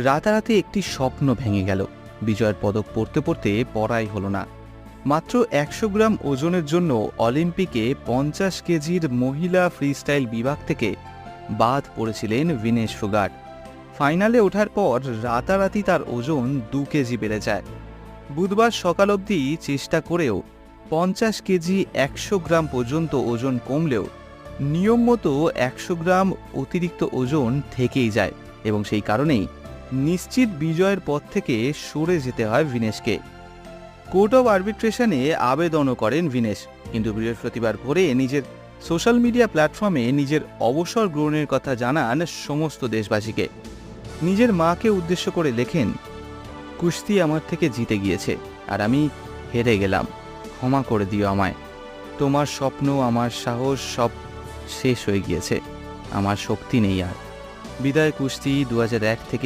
রাতারাতি একটি স্বপ্ন ভেঙে গেল। বিজয়ের পদক পড়তে পড়তে পড়াই হলো না। মাত্র 100 গ্রাম ওজনের জন্য অলিম্পিকে 50 কেজির মহিলা ফ্রিস্টাইল বিভাগ থেকে বাদ পড়েছিলেন ভিনেশ ফোগাট। ফাইনালে ওঠার পর রাতারাতি তার ওজন 2 কেজি বেড়ে যায়। বুধবার সকাল অবধি চেষ্টা করেও 50 কেজি 100 গ্রাম পর্যন্ত ওজন কমলেও নিয়ম মতো 100 গ্রাম অতিরিক্ত ওজন থেকেই যায় এবং সেই কারণেই নিশ্চিত বিজয়ের পথ থেকে সরে যেতে হয় ভিনেশকে। কোর্ট অব আর্বিট্রেশনে আবেদনও করেন ভিনেশ, কিন্তু বৃহস্পতিবার ভোরে নিজের সোশ্যাল মিডিয়া প্ল্যাটফর্মে নিজের অবসর গ্রহণের কথা জানান সমস্ত দেশবাসীকে। নিজের মাকে উদ্দেশ্য করে লেখেন, কুস্তি আমার থেকে জিতে গিয়েছে আর আমি হেরে গেলাম, ক্ষমা করে দিও আমায়। তোমার স্বপ্ন, আমার সাহস সব শেষ হয়ে গিয়েছে, আমার শক্তি নেই আর। বিদায় কুস্তি 2001 থেকে